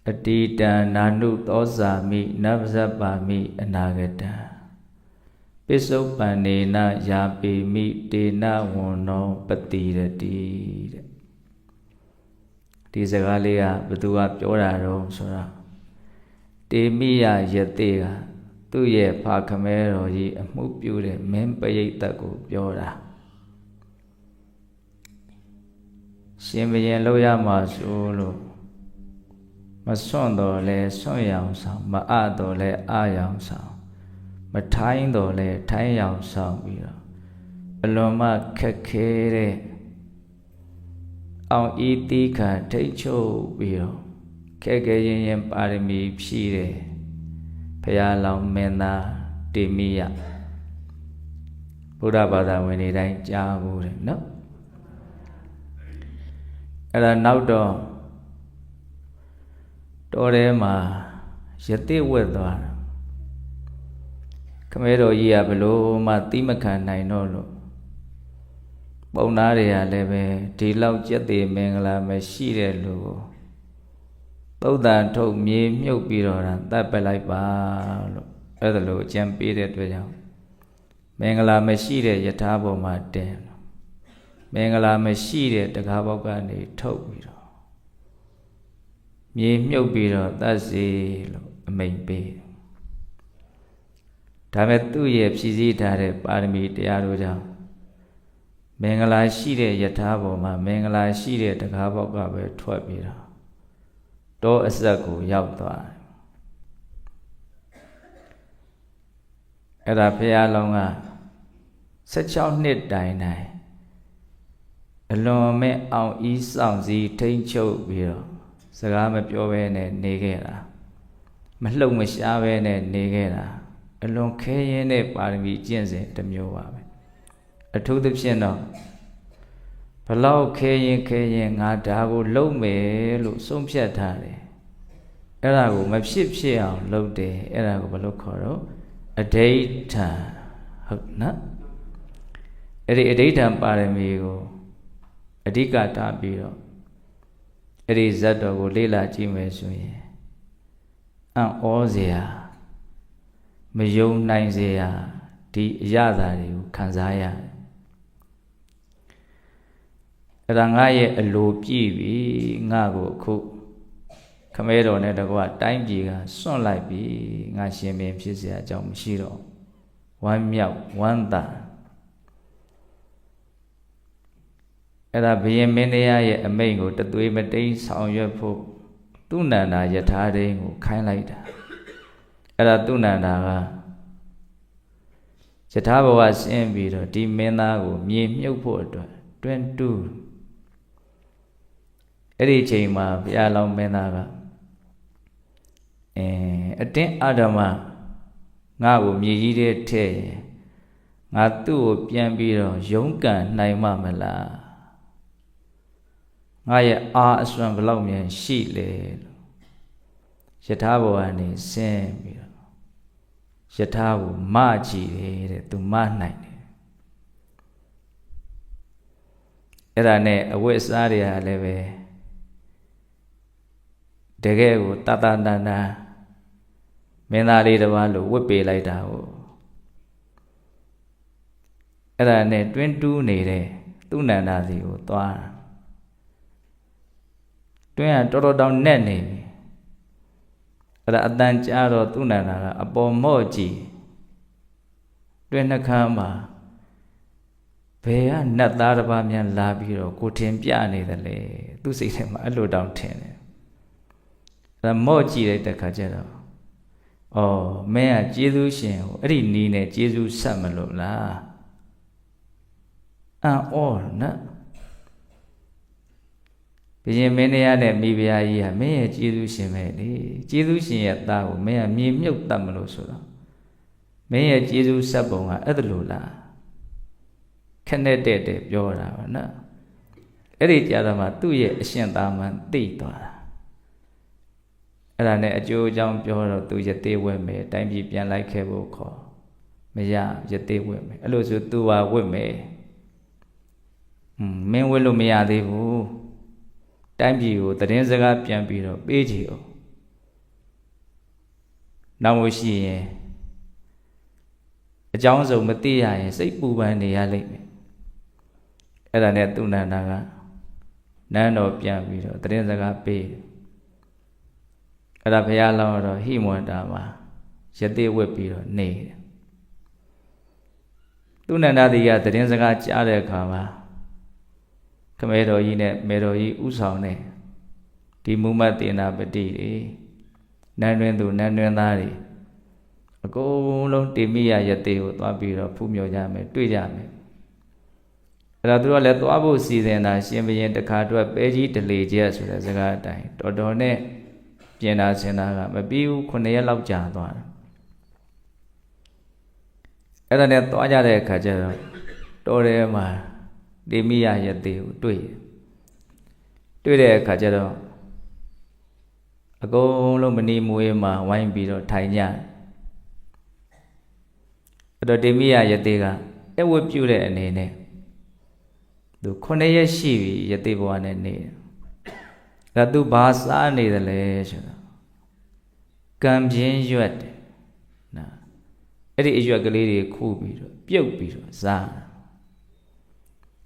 Adita nanu tosami navzapami anagata Pisopanena yapi mi dena wono patirati Di sagalia betua piora ro sura Di miya yatega Tu ye pakamero yi amupyure mempayitaku piora Simbayan loya masulu Masondo le soyang sang maado le ayang sang Mataindo le taiyang sang biro Aloma kakere Ang iti ka taicho biro Keke yin parimi pshire Paya lang mena timiya Buddha bada wini dai jabu no Era naudo Tore ma yati wedwa Kamero iya belo ma timakan nai nolo Baunari ya lebe Di lau jati mengla me shire lo Baudan thok mie myok biro ran Tapalai pa lo Edalo jampire dwe jao Mengla me shire yatabo ma ten Mengla me shire Takabaka ni thok biro Mie myok biro tasi lo Amain pe Dame tu ye psisi thare parami tayaro jao Mengla shire yatabo ma Mengla shire Takabaka be thwat biro Do asaku yauk twa Era phaya longa 16 နှစ်တိုင်တိုင်အလွန်မဲ့အောင်ဤဆောင်စည်းထိန်ချုပ်ပြီးတော့စကားမပြောဘဲနဲ့နေခဲ့တာမလှုပ်မရှားဘဲနဲ့နေခဲ့တာအလွန်ခဲရင်းတဲ့ပါရမီကျင့်စဉ်တစ်မျိုးပါပဲအထူးသဖြင့်တော့ဘလောက်ခဲရင်ငါဒါကိုလုံးမယ်လို့ဆုံးဖြတ်ထားတယ်အဲ့ဒါကိုမဖြစ်အောင်လုပ်တယ်အဲ့ဒါကိုဘယ်လိုခေါ်တော့အဋိဋ္ဌံဟုတ်နော်အဲ့ဒီအဋိဋ္ဌံပါရမီကိုအဓိကထားပြီးတော့အဲ့ဒီဇတ်တော်ကိုလေ့လာကြည့်မယ်ဆိုရင်အံ့ဩစရာမယုံနိုင်စရာဒီအရသာတွေကိုခံစားရတယ်အဲ့ဒါငါရဲ့အလိုပြည့်ပြီငါကိုအခုခမဲတော်နဲ့တကွတိုင်းပြည်ကစွန့်လိုက်ပြီငါရှင်ပင်ဖြစ်เสียအကြောင်းမရှိတော့ဝမ်းမြောက်ဝမ်းသာအဲ့ဒါဘုရင်မင်းတရားရဲ့အမိန့်ကိုတသွေးမတိန်ဆောင်ရွက်ဖို့သူနန္ဒာယထာဒိန်ကိုခိုင်းလိုက်တာအဲ့ဒါသူနန္ဒာကယထာဘဝဆင်းပြီးတော့ဒီမင်းသားကိုမြေမြုပ်ဖို့အတွက်တွင်တူအဲ့ဒီအချိန်မှာဘုရားလောင်းမင်းသားကအတင်းအဓမ္မငါ့ကိုမြေကြီးထဲထည့်ရင်ငါသူ့ကိုပြန်ပြီးတော့ရုန်းကန်နိုင်မှမလားငါရဲ့အားအစွမ်းဘယ်လောက်မြန်ရှိလဲလို့ယထာဘဝကနေဆင်းပြီးတော့ယထာကိုမကြည့်တယ်တဲ့သူမနိုင်တယ်အဲ့ဒါနဲ့အဝတ်အစားတွေဟာလည်းပဲတကယ်ကိုတတန်တန်မင်းသားလေးတစ်ပါးလို့ဝတ်ပေးလိုက်တာကိုအဲ့ဒါနဲ့တွင်းတူးနေတဲ့သူနန္ဒာစီကိုသွားတွင်းကတော်တော်တောင်နဲ့နေပြီအဲ့ဒါအတန်ကြားတော့သူနန္ဒာကအပေါ်မော့ကြည့်တွင်းနှခမ်းမှာဘယ်ကနတ်သားတစ်ပါးများလာပြီးတော့ကိုထင်ပြနေတယ်လေသူစိတ်ထဲမှာအဲ့လိုတောင်ထင်တယ်အဲ့ဒါမော့ကြည့်လိုက်တဲ့ခါကျတော့မင်းကကျေးဇူးရှင်ဟိုအဲ့ဒီနီးနဲ့ကျေးဇူးဆက်မလို့လားနော်ဘုရင်မင်းတရားနဲ့မိဖုရားကြီးကမင်းရဲ့ကျေးဇူးရှင်ပဲလေကျေးဇူးရှင်ရဲ့သားကိုမင်းကမြေမြုပ်တတ်မလို့ဆိုတော့မင်းရဲ့ကျေးဇူးဆက်ပုံကအဲ့ဒါလို့လားခနဲ့တဲ့ပြောတာပါနော်အဲ့ဒီကြာတော့မှသူ့ရဲ့အရှင်သာမန်သိသွားတာအဲ့ဒါနဲ့အကျိုးအကြောင်းပြောတော့သူရသေးဝဲမယ်တိုင်းပြည်ပြန်လိုက်ခဲ့ဖို့ခေါ်မရရသေးဝဲမယ်အဲ့လိုဆိုသူဟာဝတ်မယ်မင်းဝတ်လို့မရသေးဘူးတိုင်းပြည်ကိုသတင်းစကားပြန်ပြီးတော့ပေးကြည့်အောင် နောက်မရှိရင်အကြောင်းစုံမသိရရင်စိတ်ပူပန်နေရလိမ့်မယ်အဲ့ဒါနဲ့သူနန္ဒာကနန်းတော်ပြန်ပြီးတော့တရင်စကားပေးအဲ့ဒါဘုရားလောင်းတော့ဟိမဝန္တာမှာယသိဝတ်ပြီးတော့နေတယ်သူနန္ဒာတိကတရင်စကားကြားတဲ့အခါမှာခမဲတော်ကြီးနဲ့မေတော်ကြီးဥဆောင်တဲ့ဒီမူမတ်တေနာပတိတွေနန်းတွင်သူနန်းတွင်သားတွေအကုန်လုံးတိမိယယသိကိုသွားပြီးတော့ဖူးမြော်ကြမယ်တွေ့ကြမယ်အဲ့ဒါသူတို့လည်းသွားဖို့စီစဉ်တာရှင်ဘုရင်တခါတော့ပဲကြီးတလေကျက်ဆိုတဲ့စကားအတိုင်းတော်တော်နဲ့ပြင်တာဆင်တာကမပြီးဘူး9ရက်လောက်ကြာသွားတယ်အဲ့ဒါနဲ့သွားကြတဲ့အခါကျတော့တော်ထဲမှာတိမိယယသိကိုတွေ့တဲ့အခါကျတော့အကုန်လုံးမနီမွေးမှာဝိုင်းပြီးတော့ထိုင်ကြအဲ့တော့တိမိယယသိကအဝတ်ပြုတဲ့အနေနဲ့သူ9ရက်ရှိပြီယသိဘဝနဲ့နေတယ်ဒါသူဘာစားနေတယ်လဲဆိုတော့ကံပြင်းရွက်တယ်နော်အဲ့ဒီအရွက်ကလေးတွေခူးပြီးတော့ပြုတ်ပြီးတော့စား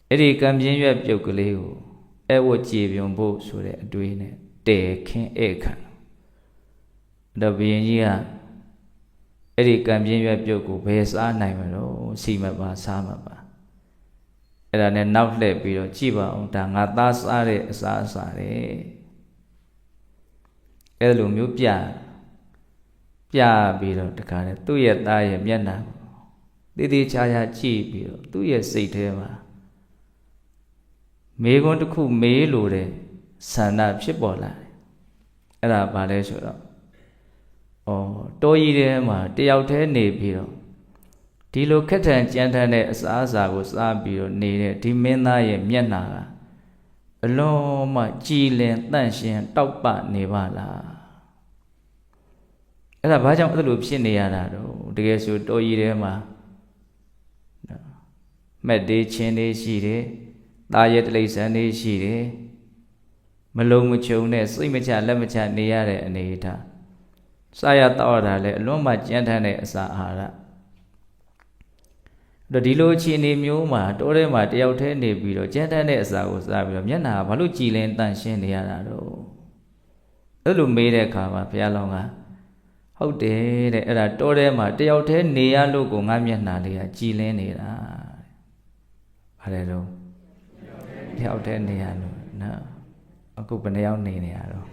အဲ့ဒီကံပြင်းရွက်ပြုတ်ကလေးကိုအဝတ်ကြည်ပြုံဖို့ဆိုတဲ့အတွေးနဲ့တဲခင်းဧခံတော့ဘုရင်ကြီးကအဲ့ဒီကံပြင်းရွက်ပြုတ်ကိုဘယ်စားနိုင်မလို့စီမပါစားမပါအဲ့ဒါနဲ့နောက်လှည့်ပြီးတော့ကြည့်ပါအောင်ဒါငါသားစားတဲ့အစားအစာတွေအဲ့လိုမျိုးပြပြီးတော့တခါနဲ့သူ့ရဲ့သားရဲ့မျက်နှာတည်တည်ချာချာကြည့်ပြီးတော့သူ့ရဲ့စိတ်ထဲမှာမေခွန်းတစ်ခုမေးလို့တဲ့ဆန္ဒဖြစ်ပေါ်လာတယ်အဲ့ဒါဘာလဲဆိုတော့တောကြီးထဲမှာတယောက်တည်းနေပြီးတော့ဒီလိုခက်ထန်ကြမ်းတမ်းတဲ့အစားအစာကိုစားပြီးတော့နေတဲ့ဒီမင်းသားရဲ့မျက်နှာကအလုံးမကြည်လင်တန့်ရှင်းတောက်ပနေပါလားအဲ့ဒါဘာကြောင့်အဲ့လိုဖြစ်နေရတာတော့တကယ်ဆိုတောကြီးထဲမှာမက်တေးချင်းလေးရှိတယ်တာရဲတိရစ္ဆာန်လေးရှိတယ်မလုံးမချုံနဲ့စိတ်မချလက်မချနေရတဲ့အနေအထားစားရတောက်ရတာလည်းအလွန်မှကြမ်းတမ်းတဲ့အစာအာဟာရတော့ဒီလိုအခြေအနေမျိုးမှာတောထဲမှာတယောက်တည်းနေပြီးတော့ကြမ်းတမ်းတဲ့အစာကိုစားပြီးတော့မျက်နှာဘာလို့ကြည်လင်တန့်ရှင်းနေရတာတော့အဲ့လိုမေးတဲ့အခါမှာဘုရားလောင်းကဟုတ်တယ်တဲ့အဲ့ဒါတောထဲမှာတယောက်တည်းနေရလို့ကိုငါမျက်နှာလေးကကြည်လင်နေတာဘာလဲတော့တယောက်တည်းနေရလို့နော်အခုဘယ်နှယောက်နေရတော့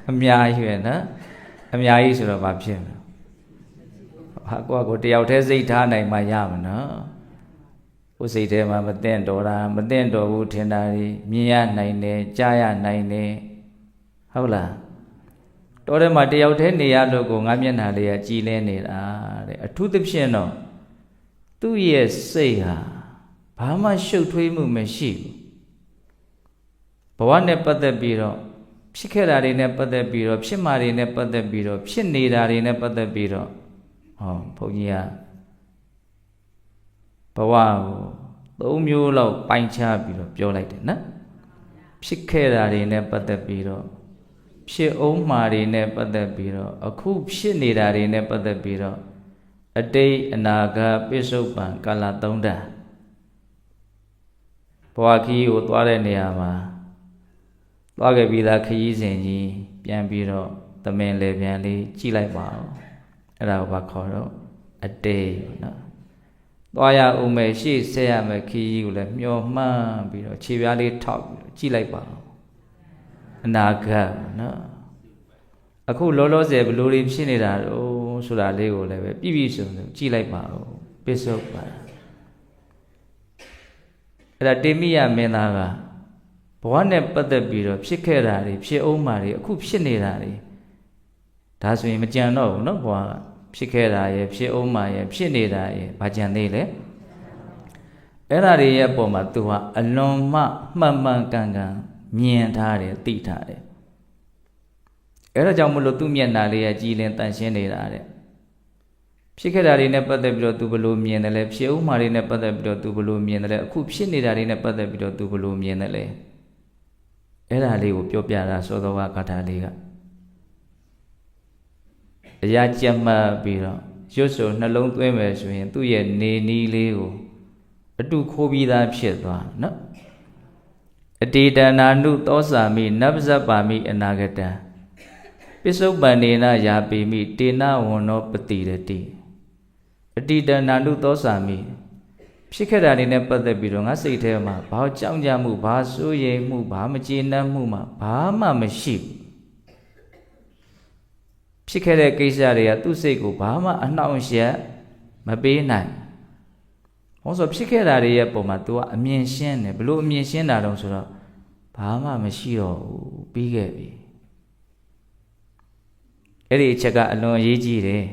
အများကြီးပဲနော်အများကြီးဆိုတော့ဘာဖြစ်လဲဟာကိုတယောက်တည်းစိတ်ထားနိုင်မှရမှာနော်ကိုယ်စိတ်ထဲမှာမသိတော်တာမသိတော်ဘူးထင်တာကြီးမြင်ရနိုင်တယ်ကြားရနိုင်တယ်ဟုတ်လားတော်ထဲမှာတယောက်တည်းနေရလို့ကိုငါမျက်နှာလေးကကြည်လင်းနေတာတဲ့အထူးသဖြင့်တော့သူ့ရဲ့စိတ်ဟာဘာမှရှုပ်ထွေးမှုမရှိဘူးဘဝနဲ့ပတ်သက်ပြီးတော့ဖြစ်ခဲ့တာတွေနဲ့ပတ်သက်ပြီးတော့ဖြစ်မှာတွေနဲ့ပတ်သက်ပြီးတော့ဖြစ်နေတာတွေနဲ့ပတ်သက်ပြီးတော့ဘုန်းကြီးကဘဝကို3မျိုးလောက်ပိုင်းခြားပြီးတော့ပြောလိုက်တယ်နော်ဖြစ်ခဲ့တာတွေနဲ့ပတ်သက်ပြီးတော့ဖြစ်အောင်မှာတွေနဲ့ပတ်သက်ပြီးတော့အခုဖြစ်နေတာတွေနဲ့ပတ်သက်ပြီးတော့အတိတ်အနာဂတ်ပိဿုပံကာလ3ဓာတ်ဘဝခီးကိုသွားတဲ့နေရာမှာသွားခဲ့ပြီးသားခရီးစဉ်ကြီးပြန်ပြီးတော့သမင်လေပြန်လေးကြည့်လိုက်ပါဦးအဲ့ဒါကိုဘာခေါ်တော့အတေးနော်သွားရဦးမယ်ရှေ့ဆက်ရမယ်ခီးကိုလည်းမျောမှန်းပြီးတော့ခြေပြားလေးထောက်ပြီးတော့ကြည့်လိုက်ပါဦးအနာဂတ်နော်အခုလောလောဆယ်ဘလို့တွေဖြစ်နေတာတော့ဆိုတာလေးကိုလည်းပဲပြည့်ပြည့်စုံစုံကြည့်လိုက်ပါဦးပိဿုပံအဲ့ဒါတေမိယမင်းသားကဘဝနဲ့ပတ်သက်ပြီးတော့ဖြစ်ခဲ့တာတွေဖြစ်အောင်မှာတွေအခုဖြစ်နေတာတွေဒါဆိုရင်မကြံတော့ဘူးနော်ဘဝကဖြစ်ခဲ့တာရဲ့ဖြစ်အောင်မှာရဲ့ဖြစ်နေတာရဲ့ဘာကြံသေးလဲအဲ့ဒါတွေရဲ့အပေါ်မှာသူကအလွန်မှမှန်မှန်ကန်ကန်မြင်ထားတယ်သိထားတယ်အဲ့ဒါကြောင့်မလို့သူ့မျက်နှာလေးကကြည်လင်တန့်ရှင်းနေတာတဲ့ဖြစ်ခဲ့တာတွေနဲ့ပတ်သက်ပြီးတော့သူဘယ်လိုမြင်တယ်လဲဖြစ်အောင်မှာတွေနဲ့ပတ်သက်ပြီးတော့သူဘယ်လိုမြင်တယ်လဲအခုဖြစ်နေတာတွေနဲ့ပတ်သက်ပြီးတော့သူဘယ်လိုမြင်တယ်လဲအဲ့ဒါလေးကိုပြောပြတာသောတော်ကဂါထာလေးက အရာကြက်မှတ်ပြီးတော့ရွတ်ဆိုနှလုံးသွင်းမယ်ဆိုရင်သူ့ရဲ့နေနီးလေးကိုအတုခိုးပြီးသားဖြစ်သွားနော်အတေတနာနုသောစာမိနဗ္ဗဇပါမိအနာဂတံပိစုပန္နေနယာပိမိတေနဝန္နောပတိရတိအတေတနာနုသောစာမိဖြစ်ခဲ့တာတွေနဲ့ပတ်သက်ပြီးတော့ငါစိတ်ထဲမှာဘာကြောက်ကြမှုဘာစိုးရိမ်မှုဘာမကျေနပ်မှုမှဘာမှမရှိဘူးဖြစ်ခဲ့တဲ့ကိစ္စတွေကသူ့စိတ်ကိုဘာမှအနှောင့်အယှက်မပေးနိုင်ဟောဆိုဖြစ်ခဲ့တာတွေရဲ့ပုံမှာ तू ကအမြင်ရှင်းတယ်ဘလို့အမြင်ရှင်းတာတော့ဆိုတော့ဘာမှမရှိတော့ဘူးပြီးခဲ့ပြီအဲ့ဒီအချက်ကအလွန်အရေးကြီးတယ်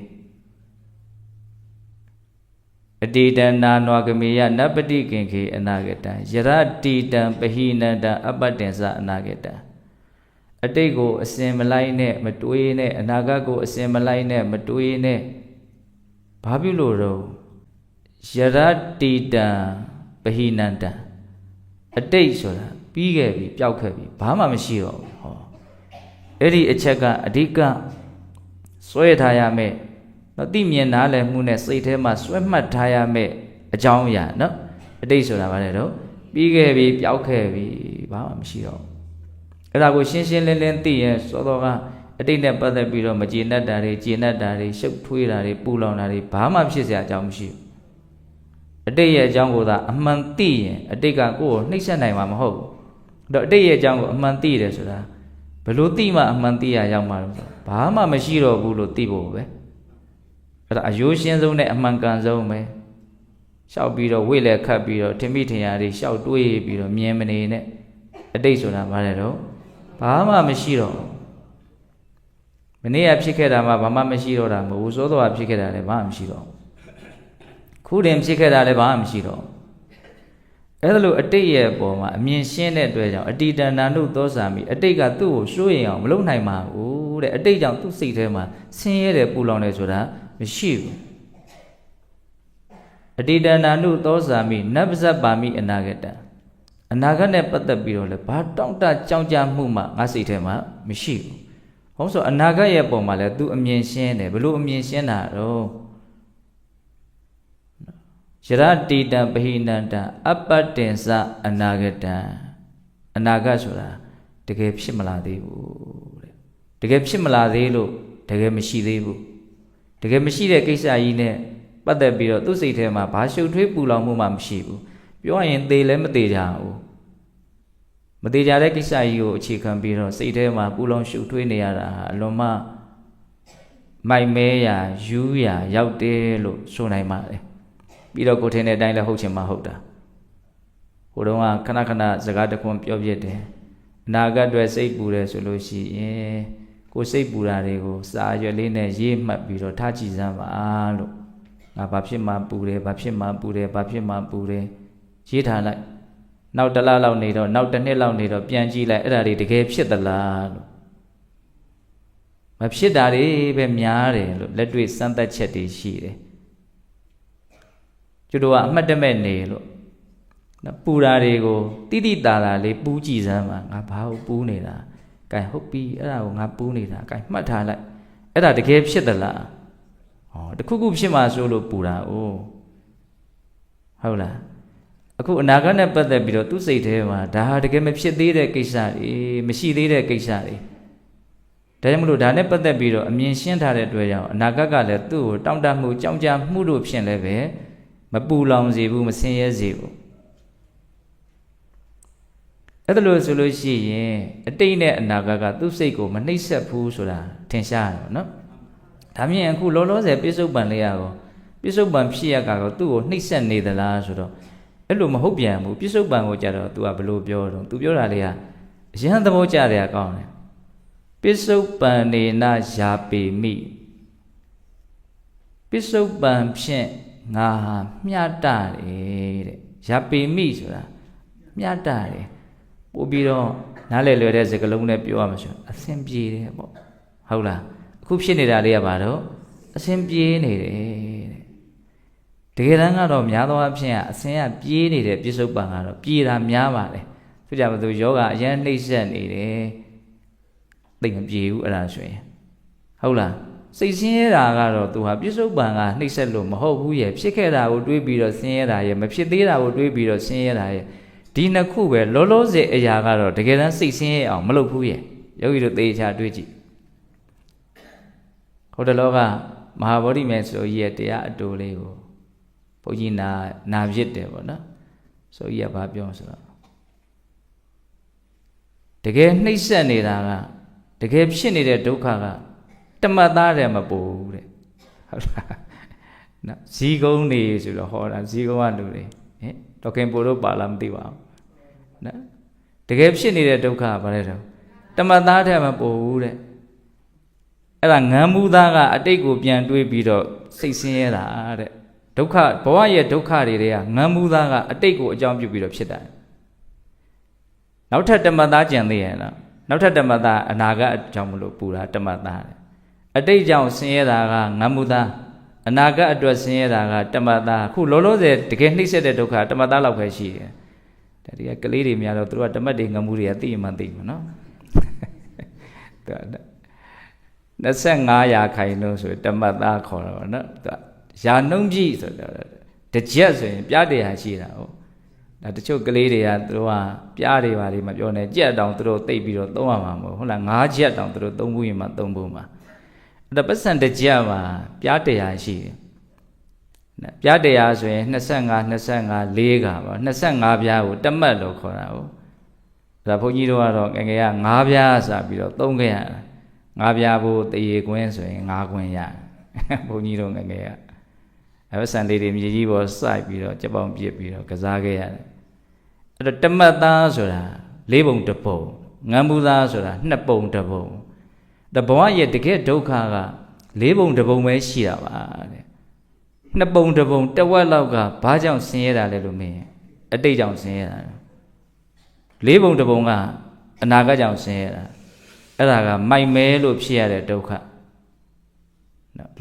အတေတနာနဝကမေယနပတိကင်ခေအနာဂတံယရတိတံပဟိနတံအပတ္တင်္စအနာဂတံအတိတ်ကိုအစင်မလိုက်နဲ့မတွေးနဲ့အနာဂတ်ကိုအစင်မလိုက်နဲ့မတွေးနဲ့ဘာဖြစ်လို့တော့ယရတိတံပဟိနတံအတိတ်ဆိုတာပြီးခဲ့ပြီပျောက်ခဲ့ပြီဘာမှမရှိတော့ဘူးဟောအဲ့ဒီအချက်ကအဓိကစွဲထားရမယ်နော်သိမြင်နားလည်မှုနဲ့စိတ်ထဲမှာစွဲမှတ်ထားရမယ်အကြောင်းအရာနော်အတိတ်ဆိုတာဗါလဲတော့ပြီးခဲ့ပြီပျောက်ခဲ့ပြီဘာမှမရှိတော့အဲ့ဒါကိုရှင်းရှင်းလင်းလင်းသိရင်စောစောကအတိတ်နဲ့ပတ်သက်ပြီးတော့မကျေနပ်တာတွေကျေနပ်တာတွေရှုပ်ထွေးတာတွေပူလောင်တာတွေဘာမှဖြစ်စရာအကြောင်းမရှိဘူးအတိတ်ရဲ့အကြောင်းကိုသာအမှန်သိရင်အတိတ်ကကိုယ့်ကိုနှိမ့်ဆက်နိုင်မှာမဟုတ်ဘူးတော့အတိတ်ရဲ့အကြောင်းကိုအမှန်သိတယ်ဆိုတာဘယ်လိုသိမှအမှန်သိရရောက်မှာလဲဘာမှမရှိတော့ဘူးလို့သိဖို့ပဲအဲ့ဒါအယိုးရှင်းဆုံးနဲ့အမှန်ကန်ဆုံးပဲရှောက်ပြီးတော့ဝိလဲခတ်ပြီးတော့ထင်မိထင်ရတွေရှောက်တွေးပြီးတော့မြင်မနေနဲ့အတိတ်ဆိုတာဘာလဲတော့ဘာမှမရှိတော့မနေ့ကဖြစ်ခဲ့တာမှဘာမှမရှိတော့တာမဟုတ်ဘူးစောစောကဖြစ်ခဲ့တာလည်းဘာမှမရှိတော့ခုတင်ဖြစ်ခဲ့တာလည်းဘာမှမရှိတော့အဲ့ဒါလို့အတိတ်ရဲ့အပေါ်မှာအမြင်ရှင်းတဲ့အတွက်ကြောင့်အတိတဏနုသောစာမိအတိတ်ကသူ့ကိုစိုးရင်အောင်မလုပ်နိုင်ပါဘူးတဲ့အတိတ်ကြောင့်သူ့စိတ်ထဲမှာဆင်းရဲတယ်ပူလောင်တယ်ဆိုတာမရှိဘူးအတိတဏနုသောစာမိနဗ္ဗဇပါမိအနာဂတံအနာဂတ်နဲ့ပတ်သက်ပြီးတော့လေဘာတောင့်တကြောင်ကြမှုမှငါစိတ်ထဲမှာမရှိဘူးဟောဆိုအနာဂတ်ရဲ့ပုံမှာလဲသူအမြင်ရှင်းတယ်ဘလို့အမြင်ရှင်းတာတော့ယရတိတံပဟိနန္တအပတ္တင်္စအနာဂတံအနာဂတ်ဆိုတာတကယ်ဖြစ်မလာသေးဘူးတဲ့တကယ်ဖြစ်မလာသေးလို့တကယ်မရှိသေးဘူးတကယ်မရှိတဲ့ကိစ္စကြီးနဲ့ပတ်သက်ပြီးတော့သူ့စိတ်ထဲမှာဘာရှုပ်ထွေးပူလောင်မှုမှမရှိဘူးပြောရင်သေလည်းမသေးကြဘူးမသေးကြတဲ့ကိစ္စကြီးကိုအခြေခံပြီးတော့စိတ်ထဲမှာပူလောင်ရှုပ်ထွေးနေရတာအလွန်မှမိုက်မဲရာယူးရာရောက်တယ်လို့ဆိုနိုင်ပါတယ်ပြီးတော့ကိုထင်တဲ့အတိုင်းလည်းဟုတ်ချင်မှဟုတ်တာဟိုတုန်းကခဏခဏစကားတခွန်းပြောပြတယ်အနာဂတ်တွေစိတ်ပူတယ်ဆိုလို့ရှိရင်ကိုစိတ်ပူတာတွေကိုစာရွက်လေးနဲ့ရေးမှတ်ပြီးတော့ထားကြည့်စမ်းပါလို့ငါဘာဖြစ်မှပူတယ်ဘာဖြစ်မှပူတယ်ဘာဖြစ်မှပူတယ်ရေးထားလိုက်နောက်တစ်လလောက်နေတော့နောက်တစ်နှစ်လောက်နေတော့ပြန်ကြည့်လိုက်အဲ့ဒါတွေတကယ်ဖြစ်သလားလို့မဖြစ်တာတွေပဲများတယ်လို့လက်တွေ့စမ်းသပ်ချက်တွေရှိတယ်ကျွတ်တို့ကအမှတ်တမဲ့နေလို့ပူတာတွေကိုတိတိတာတာလေးပူးကြည့်စမ်းပါငါဘာလို့ပူးနေတာကဲဟုတ်ပြီအဲ့ဒါကိုငါပူးနေတာကဲမှတ်ထားလိုက်အဲ့ဒါတကယ်ဖြစ်သလားဟောတခုခုဖြစ်မှဆိုလို့ပူတာအိုးဟုတ်လားအခုအနာဂတ်နဲ့ပတ်သက်ပြီးတော့သူ့စိတ်ထဲမှာဒါဟာတကယ်မဖြစ်သေးတဲ့ကိစ္စတွေမရှိသေးတဲ့ကိစ္စတွေဒါကြောင့်မလို့ဒါနဲ့ပတ်သက်ပြီးတော့အမြင်ရှင်းထားတဲ့အတွက်ကြောင့်အနာဂတ်ကလည်းသူ့ကိုတောင့်တမှုကြောင်ကြမှုတို့ဖြင့်လည်းပဲမပူလောင်စေဘူးမဆင်းရဲစေဘူးအဲ့ဒါလို့ဆိုလို့ရှိရင်အတိတ်နဲ့အနာဂတ်ကသူ့စိတ်ကိုမနှိပ်စက်ဘူးဆိုတာထင်ရှားတယ်နော်ဒါမြင်အခုလောလောဆယ်ပြစ္ဆုတ်ပံလေးရကောပြစ္ဆုတ်ပံဖြစ်ရကတော့သူ့ကိုနှိပ်စက်နေသလားဆိုတော့အဲ့လိုမဟုတ်ပြန်ဘူးပြစ္ဆုတ်ပံကိုကြတော့ तू ကဘလို့ပြောတော့ तू ပြောတာလေးကအရန်သဘောကျတယ်ကောင်းတယ်ပြစ္ဆုတ်ပံနေနာယာပေမိပြစ္ဆုတ်ပံဖြင့်ငါဟာမျှတတယ်တဲ့ယာပေမိဆိုတာမျှတတယ်ပို့ပြီးတော့နားလည်လွယ်တဲ့စကားလုံးနဲ့ပြောရမှာဆိုအဆင်ပြေတယ်ပေါ့ဟုတ်လားအခုဖြစ်နေတာလေးကဘာတော့အဆင်ပြေနေတယ်တကယ်တမ်းကတော့များသောအားဖြင့်အဆင်ကပြေးနေတဲ့ပြစ္ဆုတ်ပံကတော့ပြေးတာများပါတယ်ဆိုကြပါစို့ယောဂအရင်နှိမ့်ဆက်နေတယ်သိမပြေဘူးအဲ့ဒါဆိုရင်ဟုတ်လား စိတ်ဆင်းရဲတာကတော့သူဟာပြစ္ဆုတ်ပံကနှိမ့်ဆက်လို့မဟုတ်ဘူးရဲ့ဖြစ်ခဲ့တာကိုတွေးပြီးတော့ဆင်းရဲတာရဲ့မဖြစ်သေးတာကိုတွေးပြီးတော့ဆင်းရဲတာရဲ့ဒီနှစ်ခုပဲလောလောဆယ်အရာကတော့တကယ်တမ်းစိတ်ဆင်းရဲအောင်မလုပ်ဘူးရဲ့ယောဂီတို့သေချာတွေးကြည့်ဟိုတလောကမဟာဗောဓိမေဆိုကြီးရဲ့တရားအတူလေးကိုဘုန်းကြီးနာပြစ်တယ်ပေါ့နော်ဆိုကြီးကဘာပြောဆိုတော့တကယ်နှိမ့်ဆက်နေတာကတကယ်ဖြစ်နေတဲ့ဒုက္ခကတမတ်သားတယ်မပူတဲ့ဟုတ်လားနော်ဇီကုန်းနေဆိုတော့ဟောတာဇီကုန်းကလူတွေဟင်တော်ခင်ပို့လို့ပါလားမသိပါဘူးနော်တကယ်ဖြစ်နေတဲ့ဒုက္ခကဘာလဲတော့တမတ်သားတယ်မပူတဲ့အဲ့ဒါငမ်းမှုသားကအတိတ်ကိုပြန်တွေးပြီးတော့စိတ်ဆင်းရဲတာတဲ့ဒုက္ခဘဝရဲ့ဒုက္ခတွေကငမ်းမှုသားကအတိတ်ကိုအကြောင်းပြုပြီးတော့ဖြစ်တာနောက်ထပ်တမတ်သားကြံသေးရဲ့နော်နောက်ထပ်တမတ်သားအနာဂတ်အကြောင်းမလို့ပူတာတမတ်သားတဲ့အတိတ်ကြောင့်ဆင်းရဲတာကငမ်းမှုသားအနာဂတ်အတွက်ဆင်းရဲတာကတမတ်သားအခုလောလောဆယ်တကယ်နှိမ့်ဆက်တဲ့ဒုက္ခတမတ်သားလောက်ပဲရှိတယ်ဒါတွေကကလေးတွေများတော့သူတို့ကတမတ်တွေငမ်းမှုတွေကသိမှသိမှာနော်25ရာခိုင်နှုန်းဆိုတမတ်သားခေါ်တာပေါ့နော်သူကရာနှုန်းပြည့်ဆိုတော့တကြက်ဆိုရင်ပြားတရားရှိတာဟုတ်ဒါတချို့ကလေးတွေကသူတို့ကပြားတွေပါလိမပြောနဲ့ကြက်တောင်သူတို့သိပ်ပြီးတော့သုံးရမှာမဟုတ်ဟုတ်လား5ချက်တောင်သူတို့သုံးဘူးရင်မှသုံးဖို့မှာအဲ့ဒါပတ်စံတကြက်မှာပြားတရားရှိတယ်ပြားတရားဆိုရင်25 4ကပါ25ပြားကိုတမတ်လို့ခေါ်တာဟုတ်ဒါဘုန်းကြီးတို့ကတော့ငယ်ငယ်က5ပြားစပြီးတော့သုံးခဲ့ရတာ5ပြားဖို့တရေကွင်းဆိုရင်5ကွင်းရဘုန်းကြီးတို့ငယ်ငယ်ကအဝဆန်လေးတွေမြေကြီးပေါ်စိုက်ပြီးတော့ကြက်ပေါင်ပြစ်ပြီးတော့ကစားခဲ့ရတယ်အဲ့တော့တမတ်သားဆိုတာ၄ပုံတစ်ပုံငမ်းမှုသားဆိုတာ2ပုံတစ်ပုံတဘဝရဲ့တကယ်ဒုက္ခက၄ပုံတစ်ပုံပဲရှိတာပါတဲ့2ပုံတစ်ပုံတဝက်လောက်ကဘာကြောင့်ဆင်းရဲတာလဲလို့မင်းအတိတ်ကြောင့်ဆင်းရဲတာ၄ပုံတစ်ပုံကအနာဂတ်ကြောင့်ဆင်းရဲတာအဲ့ဒါကမိုက်မဲလို့ဖြစ်ရတဲ့ဒုက္ခ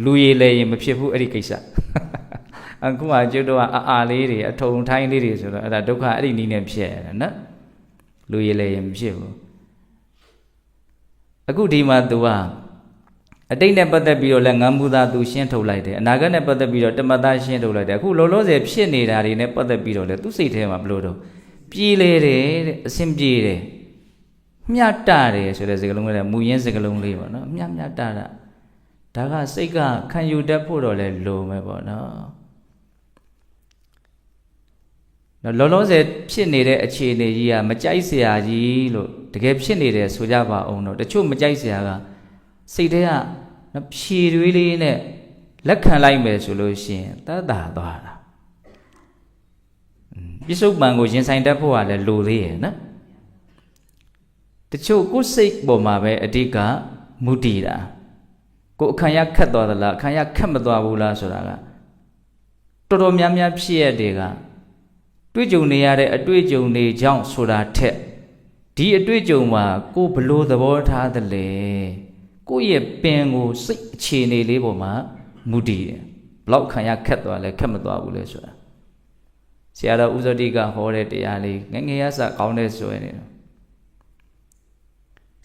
လူရည်လေရင်မဖြစ်ဘူးအဲ့ဒီကိစ္စအခုမှကျွတ်တော့အာလေးတွေအထုံထိုင်းလေးတွေဆိုတော့အဲ့ဒါဒုက္ခအဲ့ဒီနည်းနဲ့ဖြစ်ရတယ်နော်လူရည်လေရင်မဖြစ်ဘူးအခုဒီမှာ तू ကအတိတ်နဲ့ပတ်သက်ပြီးတော့လည်းငမ်းမှုသား तू ရှင်းထုတ်လိုက်တယ်အနာဂတ်နဲ့ပတ်သက်ပြီးတော့တမတ်သားရှင်းထုတ်လိုက်တယ်အခုလောလောဆယ်ဖြစ်နေတာတွေနဲ့ပတ်သက်ပြီးတော့လည်းသူ့စိတ်ထဲမှာဘလို့တော့ပြေးလေတယ်တဲ့အဆင်ပြေတယ်မျှတတယ်ဆိုတဲ့စကားလုံးလေးမူရင်းစကားလုံးလေးပေါ့နော်မျှတတာဒါကစိတ်ကခံယူတတ်ဖို့တော့လဲလိုမယ်ပေါ့နော်လောလောဆယ်ဖြစ်နေတဲ့အခြေအနေကြီးကမကြိုက်เสียကြီးလို့တကယ်ဖြစ်နေတယ်ဆိုကြပါအောင်တော့တချို့မကြိုက်เสียကစိတ်ထဲကဖြေတွေးလေးနဲ့လက်ခံလိုက်မယ်ဆိုလို့ရှိရင်တတ်တာသွားတာပြစ္ဆုတ်ပံကိုရင်ဆိုင်တတ်ဖို့ကလည်းလိုသေးရဲ့နော်တချို့ကိုယ်စိတ်ပေါ်မှာပဲအဓိကမူတည်တာကိုအခမ်းရခတ်သွားသလားအခမ်းရခတ်မသွားဘူးလားဆိုတာကတော်တော်များများဖြစ်ရတဲ့ကတွေ့ကြုံနေရတဲ့အတွေ့အကြုံတွေကြောင့်ဆိုတာထက်ဒီအတွေ့အကြုံမှာကိုဘလို့သဘောထားသလဲကိုရဲ့ပင်ကိုစိတ်အခြေအနေလေးပေါ်မှာမူတည်တယ်ဘလောက်ခံရခက်သွားလဲခက်မသွားဘူးလဲဆိုတာဆရာတော်ဥဇတိကဟောတဲ့တရားလေးငငယ်ရစကောင်းတဲ့ဆိုရင်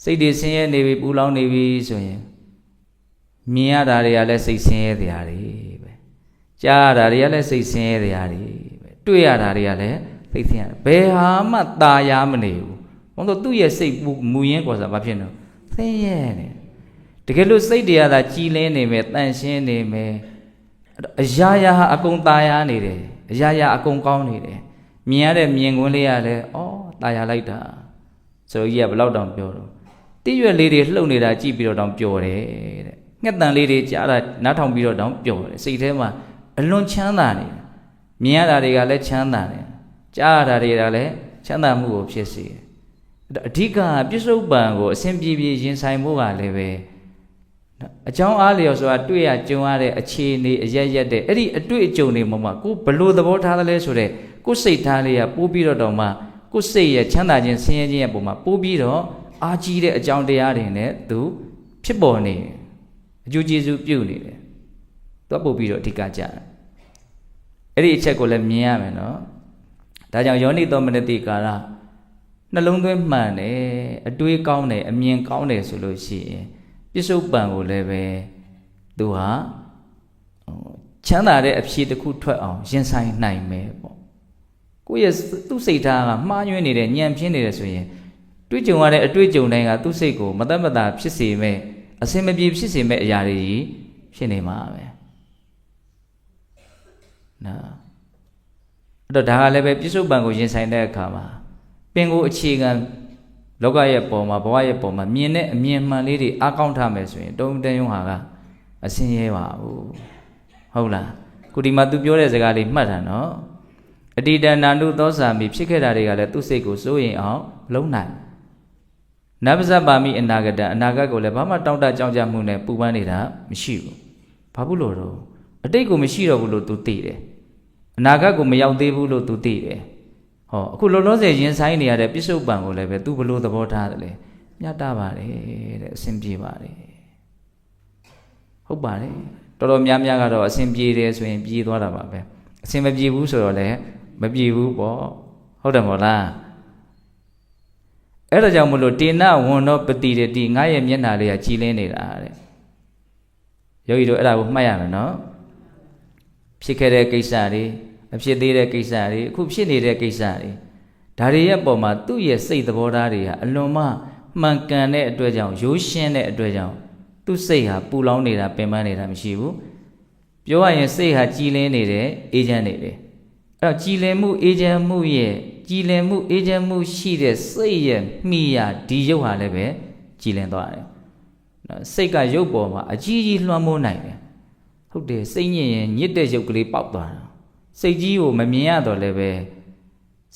စိတ်တွေဆင်းရဲနေပြီပူလောင်နေပြီဆိုရင်မြင်ရတာတွေကလည်းစိတ်ဆင်းရဲတရားတွေပဲကြားရတာတွေကလည်းစိတ်ဆင်းရဲတရားတွေပဲတွေ့ရတာတွေကလည်းစိတ်ဆင်းရဲဘယ်ဟာမှตาရမနေဘူးဘုံတော့သူ့ရဲ့စိတ်မူရင်းကွာစားဘာဖြစ်လို့ဆင်းရဲနေတကယ်လို့စိတ်တရားသာကြည်လင်းနေမယ်တန်ရှင်းနေမယ်အရာရာဟာအကုန်ตาရနေတယ်အရာရာအကုန်ကောင်းနေတယ်မြင်ရတဲ့မြင်ကွင်းလေးရလဲဩตาရလိုက်တာဆိုကြီးကဘလောက်တောင်ပြောတော့တိရွက်လေးတွေလှုပ်နေတာကြည့်ပြီးတော့တောင်ပျော်တယ်တဲ့ငှက်တန်လေးတွေကြားတာနားထောင်ပြီးတော့တောင်ပျော်တယ်စိတ်ထဲမှာအလွန်ချမ်းသာနေတယ်မြင်ရတာတွေကလည်းချမ်းသာတယ်ကြားရတာတွေကလည်းချမ်းသာမှုကိုဖြစ်စေတယ်အဓိကပြစ္ဆုတ်ပံကိုအစဉ်ပြေပြေရင်ဆိုင်ဖို့ကလည်းပဲအကြောင်းအားလျော်ဆိုတာတွေ့ရကြုံရတဲ့အခြေအနေအရက်ရက်တဲ့အဲ့ဒီအတွေ့အကြုံတွေမှာကိုဘလို့သဘောထားသလဲဆိုတဲ့ကိုစိတ်ထားလေးကပိုးပြီးတော့မှကိုစိတ်ရဲ့ချမ်းသာခြင်းဆင်းရဲခြင်းရဲ့ပုံမှာပိုးပြီးတော့အားကြီးတဲ့အကြောင်းတရားတွေနဲ့သူဖြစ်ပေါ်နေအကျိုးကျေးဇူးပြုနေတယ်သူပို့ပြီးတော့အဓိကကြတယ်အဲ့ဒီအချက်ကိုလည်းမြင်ရမယ်နော်ဒါကြောင့်ယောနိသောမနတိကာရနှလုံးသွင်းမှန်တယ်အတွေးကောင်းတယ်အမြင်ကောင်းတယ်ဆိုလို့ရှိရင်ပြစ္ဆုတ်ပံကိုလည်းပဲ သူဟာချမ်းသာတဲ့အဖြစ်တစ်ခုထွက်အောင်ရင်ဆိုင်နိုင်မယ်ပေါ့ကိုယ့်ရဲ့သူ့စိတ်ထားကမှားယွင်းနေတဲ့ညံပြင်းနေတယ်ဆိုရင်တွေ့ကြုံရတဲ့အတွေ့အကြုံတိုင်းကသူ့စိတ်ကိုမတတ်မတာဖြစ်စေမဲ့အစင်မပြေဖြစ်စေမဲ့အရာတွေဖြစ်နေမှာပဲနော်အဲ့တော့ဒါကလည်းပဲပြစ္ဆုတ်ပံကိုရင်ဆိုင်တဲ့အခါမှာပင်ကိုအခြေခံလောကရဲ့ပုံမှာဘဝရဲ့ပုံမှာမြင်တဲ့အမြင်မှန်လေးတွေအားကောင်းထားမယ်ဆိုရင်တုံးတန်ယုံဟာကအစင်းရဲပါဘူးဟုတ်လားခုဒီမှာသူပြောတဲ့စကားလေးမှတ်တာနော်အတိတနာနုသောစာမိဖြစ်ခဲ့တာတွေကလည်းသူ့စိတ်ကိုစိုးရင်အောင်မလုံးနိုင်နဗ္ဗဇပါမိအနာဂတအနာဂတ်ကိုလည်းဘာမှတောင့်တကြောင်ကြမှုနဲ့ပူပန်းနေတာမရှိဘူးဘာဖြစ်လို့တော့အတိတ်ကိုမရှိတော့ဘူးလို့သူသိတယ်အနာဂတ်ကိုမရောက်သေးဘူးလို့သူသိတယ်ဟောအခုလောလောဆယ်ရင်ဆိုင်နေရတဲ့ပြစ္ဆုတ်ပံကိုလည်းပဲသူဘလို့သဘောထားတယ်လေမြတ်တာပါတယ်တဲ့အဆင်ပြေပါတယ်ဟုတ်ပါတယ်တော်တော်များများကတော့အဆင်ပြေတယ်ဆိုရင်ပြေးသွားတာပါပဲအဆင်မပြေဘူးဆိုတော့လည်းမပြေဘူးပေါ့ဟုတ်တယ်မို့လားအဲ့ဒါကြောင့်မလို့တေနဝန္နောပတိရတိငါရဲ့မျက်နှာလေးကကြည်လင်းနေတာတဲ့ယောဂီတို့အဲ့ဒါကိုမှတ်ရမယ်နော်ဖြစ်ခဲ့တဲ့ကိစ္စတွေမဖြစ်သေးတဲ့ကိစ္စတွေအခုဖြစ်နေတဲ့ကိစ္စတွေဒါတွေရဲ့ပုံမှာသူ့ရဲ့စိတ်သဘောထားတွေဟာအလွန်မှမှန်ကန်တဲ့အတွက်ကြောင့်ရိုးရှင်းတဲ့အတွက်ကြောင့်သူ့စိတ်ဟာပူလောင်နေတာပင်ပန်းနေတာမရှိဘူးပြောရရင်စိတ်ဟာကြည်လင်းနေတယ်အေးချမ်းနေတယ်အဲ့တော့ကြည်လင်မှုအေးချမ်းမှုရဲ့ကြည်လင်မှုအေးချမ်းမှုရှိတဲ့စိတ်ရဲ့မိယာဒီရုပ်ဟာလည်းပဲကြည်လင်သွားတယ်နော်စိတ်ကရုပ်ပေါ်မှာအကြီးကြီးလွှမ်းမိုးနိုင်တယ်ဟုတ်တယ်စိတ်ညစ်ရင်ညစ်တဲ့ရုပ်ကလေးပေါက်သွားတာစိတ်ကြီးကိုမမြင်ရတော့လည်းပဲ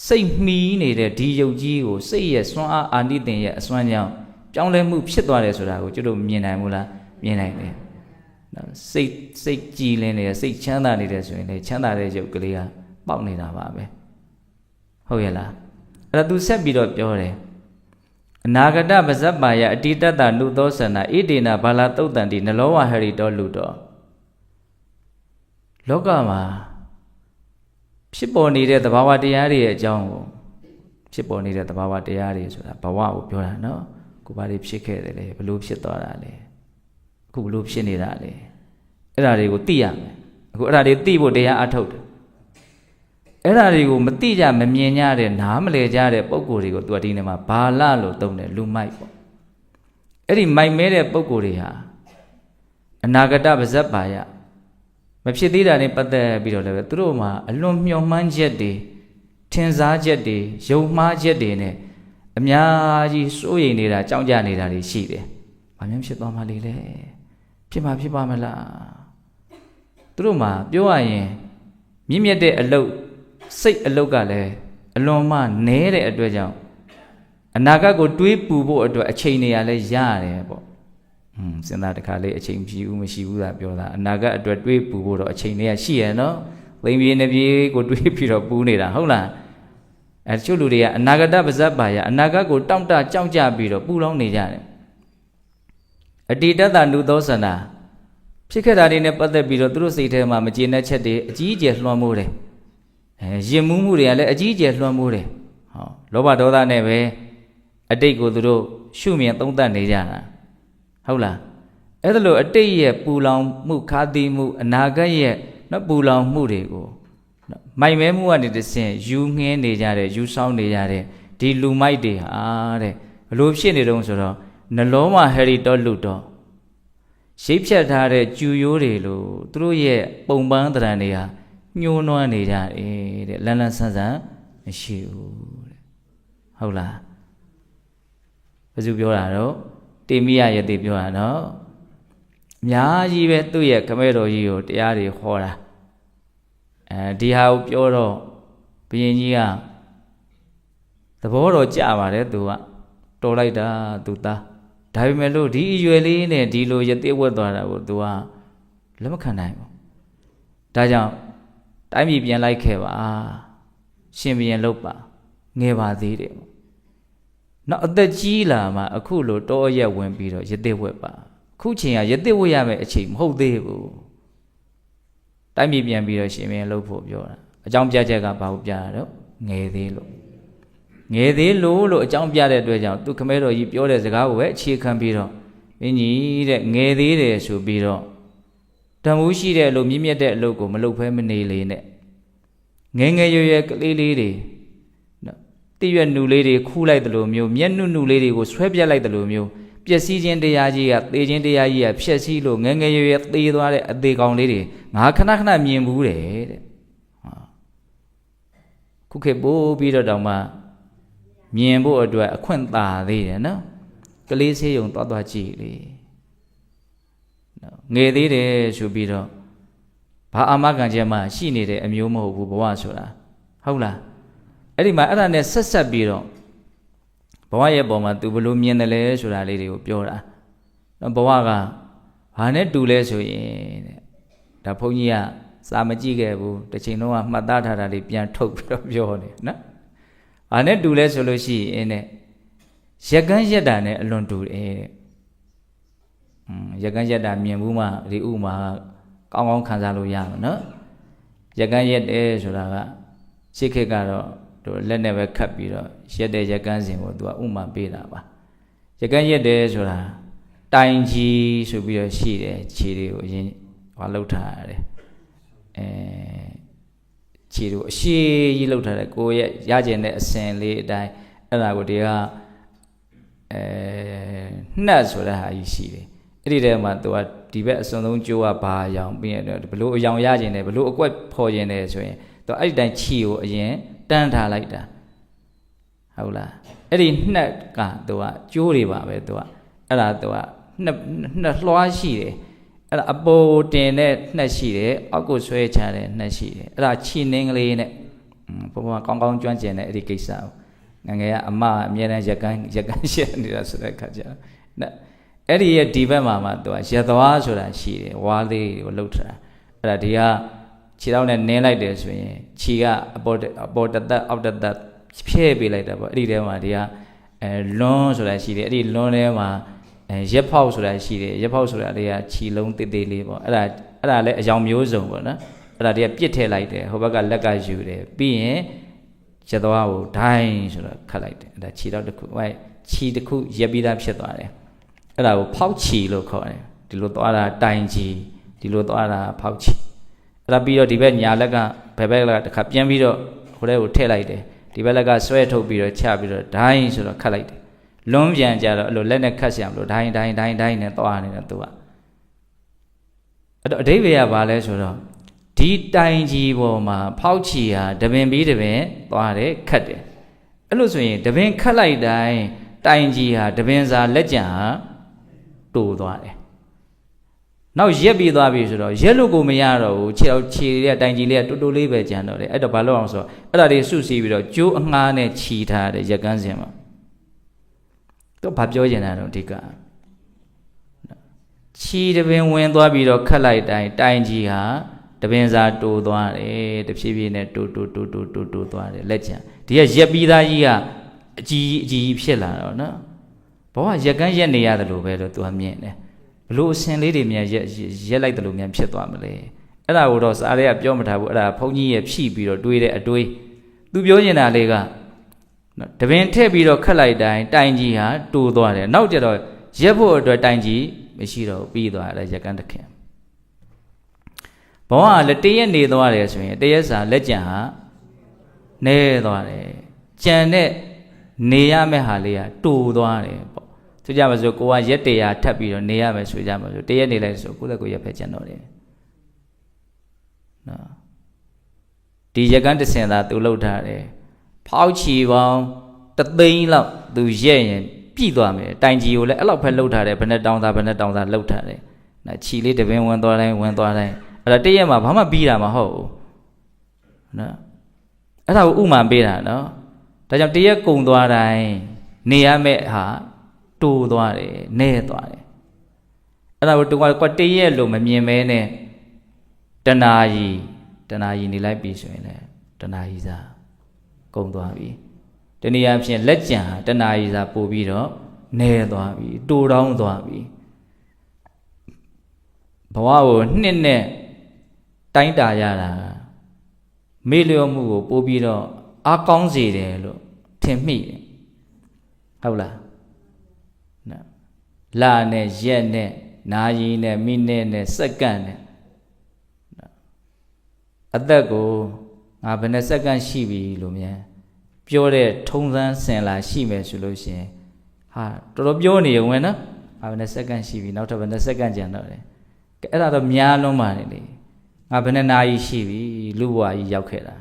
စိတ်မှီးနေတဲ့ဒီရုပ်ကြီးကိုစိတ်ရဲ့စွမ်းအားအာနိသင်ရဲ့အစွမ်းကြောင့်ပြောင်းလဲမှုဖြစ်သွားတယ်ဆိုတာကိုကျွတ်တို့မြင်နိုင်မို့လားမြင်နိုင်တယ်နော်စိတ်ကြည်လင်နေစိတ်ချမ်းသာနေတယ်ဆိုရင်လေချမ်းသာတဲ့ရုပ်ကလေးကပေါက်နေတာပါပဲဟုတ်ရဲ့လားအဲ့ဒါသူဆက်ပြီးတော့ပြောတယ်အနာဂတပဇ္ဇပါယအတိတတနုသောဆန္ဒဣတိနာဘာလာတုတ်တန်တိနလောဝဟရိတောလူတော်လောကမှာဖြစ်ပေါ်နေတဲ့သဘာဝတရားတွေရဲ့အကြောင်းကိုဖြစ်ပေါ်နေတဲ့သဘာဝတရားတွေဆိုတာဘဝကိုပြောတာနော်ကိုဘာတွေဖြစ်ခဲ့တယ်လဲဘလို့ဖြစ်သွားတာလဲအခုဘလို့ဖြစ်နေတာလဲအဲ့ဒါတွေကိုသိရမယ်အခုအဲ့ဒါတွေသိဖို့တရားအထုတ်တယ်အဲ့ဒါတွေကိုမသိကြမမြင်ကြတဲ့နားမလည်ကြတဲ့ပုံကိုယ်တွေကိုသူကဒီနေ့မှာဘာလလို့သုံးတယ်လူမိုက်ပေါ့အဲ့ဒီမိုက်မဲတဲ့ပုံကိုယ်တွေဟာအနာဂတပါဇ္ဇပါယမဖြစ်သေးတာနဲ့ပတ်သက်ပြီးတော့လည်းသူတို့မှာအလွန်မျှော်မှန်းချက်တွေထင်စားချက်တွေယုံမှားချက်တွေနဲ့အများကြီးစိုးရိမ်နေတာကြောက်ကြနေတာတွေရှိတယ်။ဘာမှဖြစ်သွားမှလေလဲဖြစ်ပါမလားသူတို့မှာပြောရရင်မြင့်မြတ်တဲ့အလုပ်စိတ်အလုပ်ကလည်းအလွန်မှနဲတဲ့အတွက်ကြောင့်အနာဂတ်ကိုတွေးပူဖို့အတွက်အချိန်နေရလဲရတယ်ပေါ့စဉ်းစားတခါလေးအချိန်မရှိဘူးသာပြောတာအနာဂတ်အတွက်တွေးပူဖို့တော့အချိန်တွေကရှိရနော်သိမ့်ပြေးနေပြေးကိုတွေးပြီးတော့ပူနေတာဟုတ်လားအဲချို့လူတွေကအနာဂတပါဇ္ဇပါယအနာဂတ်ကိုတောင့်တကြောက်ကြပြီးတော့ပူလောင်နေကြတယ်အတိတတနုသောဆန္ဒဖြစ်ခဲ့တာတွေနဲ့ပတ်သက်ပြီးတော့သူတို့စိတ်ထဲမှာမကျေနပ်ချက်တွေအကြီးအကျယ်လွှမ်းမိုးတယ်ရင်မှုတွေကလည်းအကြီးအကျယ်လွှမ်းမိုးတယ်ဟောလောဘဒေါသနဲ့ပဲအတိတ်ကိုသူတို့ရှုမြင်သုံးသပ်နေကြတာဟုတ်လားအဲ့ဒါလို့အတိတ်ရဲ့ပူလောင်မှုခါသီးမှုအနာဂတ်ရဲ့ပူလောင်မှုတွေကိုမိုက်မဲမှုကနေတဆင့်ယူငင်းနေကြတယ်ယူဆောင်နေကြတယ်ဒီလူမိုက်တွေဟာတဲ့ဘလို့ဖြစ်နေတုံးဆိုတော့နှလုံးမှာဟရီတော်လူတော်ရှိတ်ဖြတ်ထားတဲ့ကျူရိုးတွေလို့သူတို့ရဲ့ပုံပန်းသဏ္ဍာန်တွေဟာညှိုးနွမ်းနေကြတယ်တဲ့လန်းလန်းဆန်းဆန်းမရှိဘူးတဲ့ဟုတ်လားဘယ်သူပြောတာတော့တေမိယယတိပြောတာနော်အများကြီးပဲသူ့ရဲ့ခမဲတော်ကြီးကိုတရားတွေဟောတာဒီဟာကိုပြောတော့ဘုရင်ကြီးကသဘောတော်ကြပါတယ်သူကတော်လိုက်တာသူသားဒါပေမဲ့လို့ဒီအရွယ်လေးနဲ့ဒီလိုရသေးဝတ်သွားတာကိုသူကလက်မခံနိုင်ဘူးဒါကြောင့်တိုင်းပြည်ပြန်လိုက်ခဲ့ပါရှင်ဘုရင်လုပ်ပါငယ်ပါသေးတယ်နောက်အသက်ကြီးလာမှအခုလိုတောအရက်ဝင်ပြီးတော့ရသေးဝတ်ပါခုချိန်ကရသေးဝတ်ရမယ့်အချိန်မဟုတ်သေးဘူးတိုင်းပြည်ပြန်ပြီးတော့ရှင်ဘုရင်လုပ်ဖို့ပြောတာအကြောင်းပြချက်ကဘာကိုပြတာတော့ငယ်သေးလို့အကြောင်းပြတဲ့အတွက်ကြောင့်သူခမဲတော်ကြီးပြောတဲ့စကားကိုပဲအခြေခံပြီးတော့မင်းကြီးတဲ့ငယ်သေးတယ်ဆိုပြီးတော့ တန်ဖိုးရှိတဲ့အလုပ်မြင့်မြတ်တဲ့အလုပ်ကိုမလုပ်ဖဲမနေလေနဲ့ငယ်ငယ်ရွယ်ရွယ်ကလေးလေးတွေနော်တိရွက်နူလေးတွေခူးလိုက်တယ်လို့မျိုးမျက်နှုနုလေးတွေကိုဆွဲပြတ်လိုက်တယ်လို့မျိုးပျက်စီးခြင်းတရားကြီးကသေခြင်းတရားကြီးကဖြက်စီးလို့ငယ်ငယ်ရွယ်ရွယ်သေသွားတဲ့အသေးကောင်လေးတွေငါခဏခဏမြင်ဘူးတယ်တဲ့ခုခေတ်ပို့ပြီးတော့တောင်မှမြင်ဖို့အတွက်အခွင့်သာသေးတယ်နော်ကလေးဆေးရုံသွားကြည့်လေနော်ငယ်သေးတယ်ဆိုပြီးတော့ဘာအာမခံချက်မှရှိနေတဲ့အမျိုးမဟုတ်ဘူးဘဝဆိုတာဟုတ်လားအဲ့ဒီမှာအဲ့ဒါနဲ့ဆက်ပြီးတော့ဘဝရဲ့ပုံမှာ तू ဘလို့မြင်တယ်လဲဆိုတာလေးတွေကိုပြောတာဘဝကဘာနဲ့တူလဲဆိုရင်တဲ့ဒါဘုန်းကြီးကစာမကြည့်ခဲ့ဘူးတစ်ချိန်လုံးကမှတ်သားထားတာလေးပြန်ထုတ်ပြီးတော့ပြောနေနော်ဘာနဲ့တူလဲဆိုလို့ရှိရင်တဲ့ရက်ကန်းရက်တာနဲ့အလွန်တူတယ်တဲ့ရက်ကန်းရက်တာမြင်ဘူးမှဒီဥမာကောင်းကောင်းခံစားလို့ရမှာနော်ရက်ကန်းရက်တယ်ဆိုတာကရှေ့ခေတ်ကတော့တို့လက်နဲ့ပဲခတ်ပြီးတော့ရက်တဲ့ရက်ကန်းစဉ်ကိုသူကဥမာပေးတာပါရက်ကန်းရက်တယ်ဆိုတာတိုင်ကြီးဆိုပြီးတော့ရှိတယ်ခြေတွေကိုအရင်ဟောလှုပ်ထားရတယ်ခြေတို့အရှိကြီးလှုပ်ထားတယ်ကိုရဲ့ရကျင်တဲ့အစင်လေးအတိုင်းအဲ့ဒါကိုဒီကနှက်ဆိုတဲ့ဟာကြီးရှိတယ်အဲ့ဒီထဲမှာသူကဒီဘက်အစွန်ဆုံးကျိုးကဘာအယောင်ပြီးရင်ဘလို့အယောင်ရကျင်တယ်ဘလို့အကွက်ဖော်ကျင်တယ်ဆိုရင်သူအဲ့ဒီတိုင်းခြေကိုအရင်တန်းထားလိုက်တာဟုတ်လားအဲ့ဒီနှက်ကသူကကျိုးတွေပါပဲသူကအဲ့ဒါသူကနှစ်လွှားရှိတယ်အဲ့ဒါအပေါ်တင်တဲ့နှက်ရှိတယ်အောက်ကိုဆွဲချတဲ့နှက်ရှိတယ်အဲ့ဒါခြေနှင်းကလေးနဲ့ဘုံကောင်းကောင်းကျွမ်းကျင်တဲ့အဲ့ဒီကိစ္စကိုငငယ်ကအမအမြဲတမ်းရက်ကန်းရှက်နေတာဆိုတဲ့အခါကျတော့အဲ့ဒီရဲ့ဒီဘက်မှာမှသူကရသွားဆိုတာရှိတယ်ဝါးလေးကိုလှုပ်ထားအဲ့ဒါဒီကခြေထောက်နဲ့နင်းလိုက်တယ်ဆိုရင်ခြေကအပေါ်တသက်အောက်တသက်ဖြဲပေးလိုက်တာပေါ့အဲ့ဒီထဲမှာဒီကလွန်းဆိုတာရှိတယ်အဲ့ဒီလွန်းထဲမှာရက်ဖောက်ဆိုတာရှိတယ်ရက်ဖောက်ဆိုတာတွေကခြေလုံးတေးသေးလေးပေါ့အဲ့ဒါလည်းအယောင်မျိုးစုံပေါ့နော်အဲ့ဒါတွေကပြစ်ထည့်လိုက်တယ်ဟိုဘက်ကလက်ကယူတယ်ပြီးရင်ရသွားကိုဒိုင်းဆိုတော့ခတ်လိုက်တယ်အဲ့ဒါခြေထောက်တစ်ခုဟိုခြေတစ်ခုရက်ပြီးသားဖြစ်သွားတယ်အဲ့ဒါကိုဖောက်ချီလို့ခေါ်တယ်ဒီလိုသွားတာတိုင်ချီဒီလိုသွားတာဖောက်ချီအဲ့ဒါပြီးတော့ဒီဘက်ညာလက်ကဘယ်ဘက်ကတစ်ခါပြန်ပြီးတော့ဟိုထဲကိုထည့်လိုက်တယ်ဒီဘက်လက်ကဆွဲထုတ်ပြီးတော့ချပြီးတော့ဒိုင်းဆိုတော့ခတ်လိုက်တယ်လွန်းပြန်ကြတော့အဲ့လိုလက်နဲ့ခတ်ရှံလို့ဒိုင်းနဲ့သွားနေတယ်သူကအဲ့တော့အဓိပ္ပာယ်ကဘာလဲဆိုတော့ဒီတိုင်ကြီးပေါ်မှာဖောက်ချီဟာတပင်ပြီးတပင်သွားတယ်ခတ်တယ်အဲ့လိုဆိုရင်တပင်ခတ်လိုက်တိုင်းတိုင်ကြီးဟာတပင်စာလက်ကျန်ဟာတိုးသွားတယ်နောက်ရက်ပြီးသွားပြီဆိုတော့ရက်လို့ကိုမရတော့ဘူးခြေလေးတိုင်ကြီးလေးကတိုးလေးပဲကျန်တော့တယ်အဲ့တော့ဘာလို့အောင်ဆိုတော့အဲ့ဒါတွေစုစည်းပြီးတော့ကျိုးအငှားနဲ့ခြီထားတဲ့ရက်ကန်းစင်မှာတော့ဘာပြောချင်တာတော့ဒီကခြီတပင်ဝင်သွားပြီးတော့ခတ်လိုက်တိုင်းတိုင်ကြီးဟာတပင်စာတိုးသွားတယ်တဖြည်းဖြည်းနဲ့တိုးသွားတယ်လက်ကျန်ဒီကရက်ပြီးသားကြီးကအကြီးဖြစ်လာတော့နော်ဘောကရက်ကန်းရက်နေရတယ်လို့ပဲလို့သူကမြင်တယ်ဘလို့အစင်လေးတွေမြန်ရက်လိုက်တယ်လို့မြန်ဖြစ်သွားမလဲအဲ့ဒါကိုတော့စားရဲကပြောမထားဘူးအဲ့ဒါဘုန်းကြီးရဲ့ဖြည့်ပြီးတော့တွေးတဲ့အတွေးသူပြောနေတာလေးကတပင်ထည့်ပြီးတော့ခတ်လိုက်တိုင်းတိုင်ကြီးဟာတိုးသွားတယ်နောက်ကျတော့ရက်ဖို့အတွက်တိုင်ကြီးမရှိတော့ပြီးသွားတယ်ရက်ကန်းတခင်ဘောကလည်းတရက်နေသွားတယ်ဆိုရင်တရက်စာလက်ကျန်ဟာနဲသွားတယ်ကြံတဲ့နေရမယ့်ဟာလေးကတူသွားတယ်ပေါ့ဆိုကြပါစို့ကိုကရက်100ထပ်ပြီးတော့နေရမယ်ဆိုကြပါစို့တရက်နေလိုက်ဆိုကိုယ့်လက်ကိုရက်ဖက်ကျန်တော့တယ်နော်ဒီရက်ကန်းတစ်စင်သာသူလှုပ်ထားတယ်ဖောက်ချီပေါင်း3သိန်းလောက်သူရက်ရင်ပြည့်သွားမယ်တိုင်ကြီးကိုလည်းအဲ့လောက်ဖက်လှုပ်ထားတယ်ဘယ်နဲ့တောင်းသားလှုပ်ထားတယ်နော်ခြီလေးတပင်းဝင်သွားတိုင်းအဲ့ဒါတရက်မှာဘာမှပြီးတာမဟုတ်ဘူးနော်အဲ့ဒါကိုဥမာပေးတာနော်ဒါကြောင့်တရက်ကုံသွားတိုင်းနေရမယ့်ဟာတိုးသွားတယ်နဲသွားတယ်အဲ့ဒါကိုတူကတရက်လို့မမြင်မဲနဲ့တဏှာကြီးနေလိုက်ပြီဆိုရင်လေတဏှာကြီးစားကုံသွားပြီတနည်းအားဖြင့်လက်ကျန်ဟာတဏှာကြီးစားပို့ပြီးတော့နဲသွားပြီတိုးတောင်းသွားပြီဘဝကိုနှစ်နဲ့တိုင်းတာရတာမေ့လျော့မှုကိုပို့ပြီးတော့အားကောင်းစေတယ်လို့ထင်မိတယ်ဟုတ်လားလနဲ့ရက်နဲ့နာရီနဲ့မိနစ်နဲ့စက္ကန့်နဲ့ အသက်ကိုငါဘယ်နဲ့စက္ကန့်ရှိပြီလို့မြန်ပြောတဲ့ထုံးစမ်းစင်လာရှိမယ်ဆိုလို့ရှိရင်ဟာတော်တော်ပြောနေဝင်နော်ငါဘယ်နဲ့စက္ကန့်ရှိပြီနောက်ထပ်ဘယ်နဲ့စက္ကန့်ကျန်တော့တယ်အဲ့ဒါတော့များလုံးပါနေလေငါဘယ်နဲ့နာရီရှိပြီလူဘဝကြီးရောက်ခဲ့တာ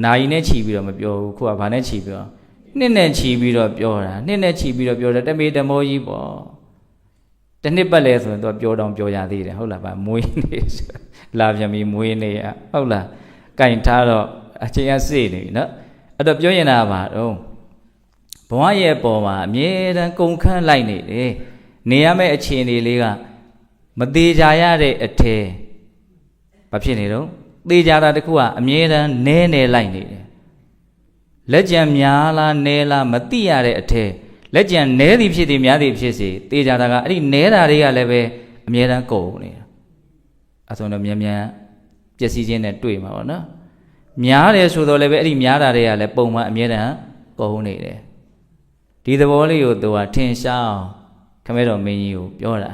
နာရီနဲ့ခြီးပြီးတော့မပြောဘူးခုကဘာနဲ့ခြီးပြီးတော့နှစ်နဲ့ခြီးပြီးတော့ပြောတာနှစ်နဲ့ခြီးပြီးတော့ပြောတယ်တမေတမောကြီးပေါ့တစ်နှစ်ပတ်လဲဆိုရင်သူကပြောတော့ပြောရသေးတယ်ဟုတ်လားဗျမွေးနေလာပြန်ပြီးမွေးနေရဟုတ်လားကင်ထားတော့အချိန်ကစေ့နေပြီနော်အဲ့တော့ပြောရင်တာပါတော့ဘဝရဲ့ပေါ်မှာအမြဲတမ်းကုန်ခန်းလိုက်နေတယ်နေရမယ့်အခြေအနေလေးကမသေးကြရတဲ့အထဲဘာဖြစ်နေတော့သေကြတာတခုကအမြဲတမ်းနဲနေလိုက်နေတယ်လက်ကြံများလားနဲလားမသိရတဲ့အထဲလက်ကြံနဲသည်ဖြစ်သည်များသည်ဖြစ်စေသေကြတာကအဲ့ဒီနဲတာတွေကလည်းပဲအမြဲတမ်းကုန်နေတာအဲဆိုတော့မြန်မြန်ပျက်စီးခြင်းနဲ့တွေ့မှာပေါ့နော်များတယ်ဆိုတော့လည်းပဲအဲ့ဒီများတာတွေကလည်းပုံမှန်အမြဲတမ်းကုန်နေတယ်ဒီသဘောလေးကိုသူကထင်ရှားအောင်ခမဲတော်မင်းကြီးကိုပြောတာ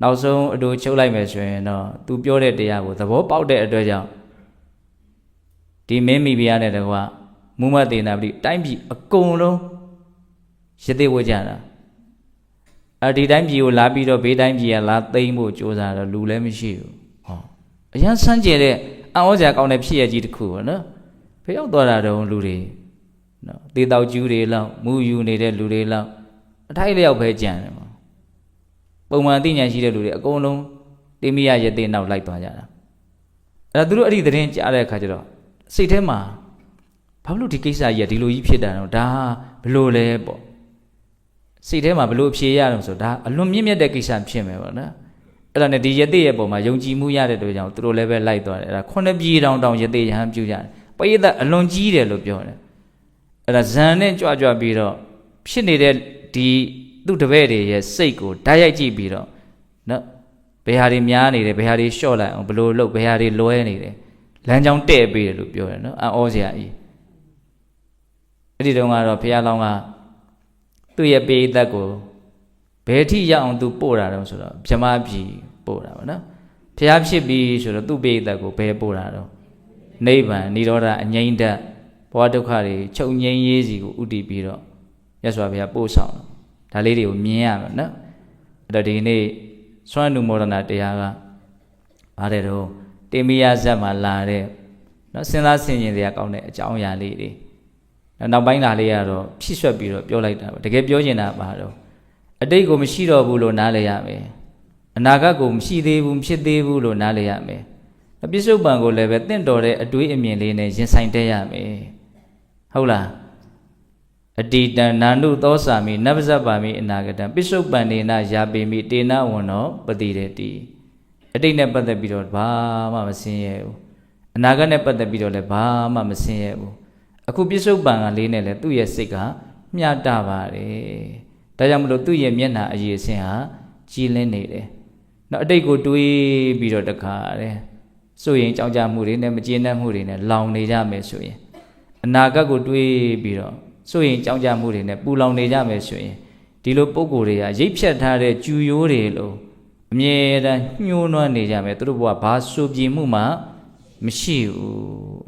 နောက်ဆုံးအတူချုပ်လိုက်မယ်ဆိုရင်တော့သူပြောတဲ့တရားကိုသဘောပေါက်တဲ့အတွက်ကြောင့်ဒီမင်းမိဖုရားနဲ့တကွာမူမသေနာပတိတိုင်းပြည်အကုန်လုံးရသေးဝကြတာဒီတိုင်းပြည်ကိုလာပြီးတော့ဘေးတိုင်းပြည်ကလာသိမ့်ဖို့ကြိုးစားတော့လူလည်းမရှိဘူးဟောအရန်ဆန်းကျင်တဲ့အံ့ဩစရာကောင်းတဲ့ဖြစ်ရကြီးတစ်ခုပေါ့နော်ဖေရောက်သွားတာတော့လူတွေနော်သေတောက်ကျူးတွေလောက်မူယူနေတဲ့လူတွေလောက်အထိုက်လျောက်ပဲကြံတယ်ပေါ့ပုံမှန်သိဉာဏ်ရှိတဲ့လူတွေအကုန်လုံးတိမိယရသေးနောက်လိုက်သွားကြတာအဲ့ဒါသူတို့အဲ့ဒီသတင်းကြားတဲ့အခါကျတော့စိတ်ထဲမှာဘာလို့ဒီကိစ္စကြီးကဒီလိုကြီးဖြစ်တာတော့ဒါဘလို့လဲပေါ့စိတ်ထဲမှာဘလို့ဖြေရအောင်ဆိုဒါအလွန်မြင့်မြတ်တဲ့ကိစ္စဖြစ်မယ်ပေါ့နော်အဲ့ဒါနဲ့ဒီယသိရဲ့ပုံမှာယုံကြည်မှုရတဲ့တို့ကြောင့်သူတို့လည်းပဲလိုက်သွားတယ်အဲ့ဒါ9ပြည်တောင်ယသိရဟန်းပြုကြတယ်ပရိသတ်အလွန်ကြီးတယ်လို့ပြောတယ်အဲ့ဒါဇန်နဲ့ကြွကြွပြီးတော့ဖြစ်နေတဲ့ဒီသူ့တပည့်တွေရဲ့စိတ်ကိုဓာတ်ရိုက်ကြည့်ပြီးတော့နော်ဘယ်ဟာတွေများနေတယ်ဘယ်ဟာတွေလျှော့လိုက်အောင်ဘလို့လုပ်ဘယ်ဟာတွေလွဲနေတယ်လမ်းကြောင်းတဲ့ပေးတယ်လို့ပြောတယ်နော်အံ့ဩစရာကြီးအဲ့ဒီတုန်းကတော့ဘုရားလောင်းကသူ့ရဲ့ပရိသတ်ကိုဘယ်ထိရောက်အောင်သူပို့တာတော့ဆိုတော့ဗြဟ္မာပြည်ပို့တာပေါ့နော်ဘုရားဖြစ်ပြီဆိုတော့သူ့ပရိသတ်ကိုဘယ်ပို့တာတော့နိဗ္ဗာန်និရောဓအငြိမ့်တဘဝဒုက္ခတွေချုပ်ငြိမ်းရေးစီကိုဥတည်ပြီးတော့ရသော်ဘုရားပို့ဆောင်ဒါလေးတွေကိုမြင်ရမယ်နော်အဲ့တော့ဒီနေ့စွမ်းနုမောဒနာတရားကပါတယ်တော့တေမိယဇတ်မှာလာတဲ့နော်စဉ်းစားဆင်ခြင်စရာကောင်းတဲ့အကြောင်းအရာလေးတွေနောက်ပိုင်းလာလေးကတော့ဖြည့်ဆွက်ပြီးတော့ပြောလိုက်တာပဲတကယ်ပြောချင်တာပါတော့အတိတ်ကိုမရှိတော့ဘူးလို့နားလည်ရမယ်အနာဂတ်ကိုမရှိသေးဘူးဖြစ်သေးဘူးလို့နားလည်ရမယ်ပြစ္ဆုတ်ပံကိုလည်းပဲတင့်တော်တဲ့အတွေးအမြင်လေးနဲ့ရင်ဆိုင်တတ်ရမယ်ဟုတ်လားအတိတံနာနုသောစာမိနဗ္ဗဇပါမိအနာဂတံပစ္စုပန်နေနယာပေမိတေနဝန္နောပတိရတိအတိတ်နဲ့ပတ်သက်ပြီးတော့ဘာမှမဆင်းရဲဘူးအနာဂတ်နဲ့ပတ်သက်ပြီးတော့လည်းဘာမှမဆင်းရဲဘူးအခုပစ္စုပန်ကလေးနဲ့လည်းသူ့ရဲ့စိတ်ကမျှတပါတယ်ဒါကြောင့်မလို့သူ့ရဲ့မျက်နှာအရည်အစင်းဟာကြည်လင်းနေတယ်နောက်အတိတ်ကိုတွေးပြီးတော့တခါတယ်ဆိုရင်ကြောက်ကြမှုတွေနဲ့မကျေနပ်မှုတွေနဲ့လောင်နေကြမယ်ဆိုရင်အနာဂတ်ကိုတွေးပြီးတော့ဆိုရင်ကြောက်ကြမှုတွေနဲ့ပူလောင်နေကြမယ်ဆိုရင်ဒီလိုပုံကိုယ်တွေကရိပ်ဖြတ်ထားတဲ့ကျူရိုးတွေလို့အမြဲတမ်းညှိုးနွမ်းနေကြမယ်သူတို့ဘဝဘာဆိုပြမှုမှမရှိဘူး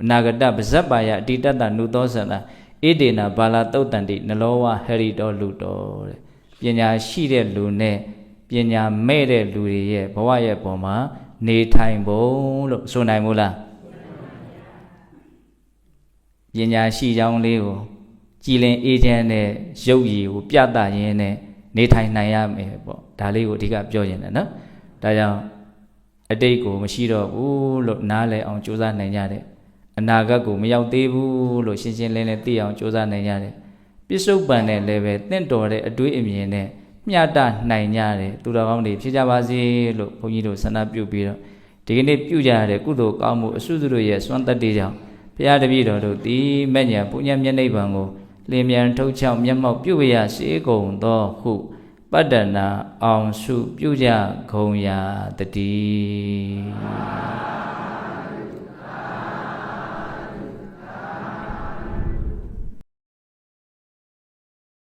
အနာဂတပါဇ္ဇပါယအတိတတနုသောသနာဣဒေနာဘာလာတုတ်တန်တိနလောဝဟရိတောလူတော်တဲ့ပညာရှိတဲ့လူနဲ့ပညာမဲ့တဲ့လူတွေရဲ့ဘဝရဲ့ပုံမှာနေထိုင်ပုံလို့ဆိုနိုင်မို့လားပညာရှိကြောင်းလေးကိုကြည်လင်အေးချမ်းတဲ့ရုပ်ရည်ကိုပြသရင်းနဲ့နေထိုင်နိုင်ရမယ်ပေါ့ဒါလေးကိုအဓိကပြောရင်လည်းနော်ဒါကြောင့်အတိတ်ကိုမရှိတော့ဘူးလို့နားလည်အောင်ကြိုးစားနိုင်ကြတယ်အနာဂတ်ကိုမရောက်သေးဘူးလို့ရှင်းရှင်းလင်းလင်းသိအောင်ကြိုးစားနိုင်ကြတယ်ပစ္စုပန်နဲ့လည်းပဲတင့်တော်တဲ့အတွေးအမြင်နဲ့မျှတနိုင်ကြတယ်သူတော်ကောင်းတွေဖြစ်ကြပါစေလို့ဘုန်းကြီးတို့ဆန္ဒပြုပြီးတော့ဒီကနေ့ပြုကြရတဲ့ကုသိုလ်ကောင်းမှုအစွတ်တို့ရဲ့စွမ်းတတ္တိကြောင့်ဘုရားတပည့်တော်တို့ဒီမဲ့ညာပုညမျက်နှိပ်ပံကိုလင်းမြန်ထုတ်ချောက်မျက်မှောက်ပြုဝရစေကုန်သောဟုပတ္တနာအောင်စုပြုကြဂုံရာတတိ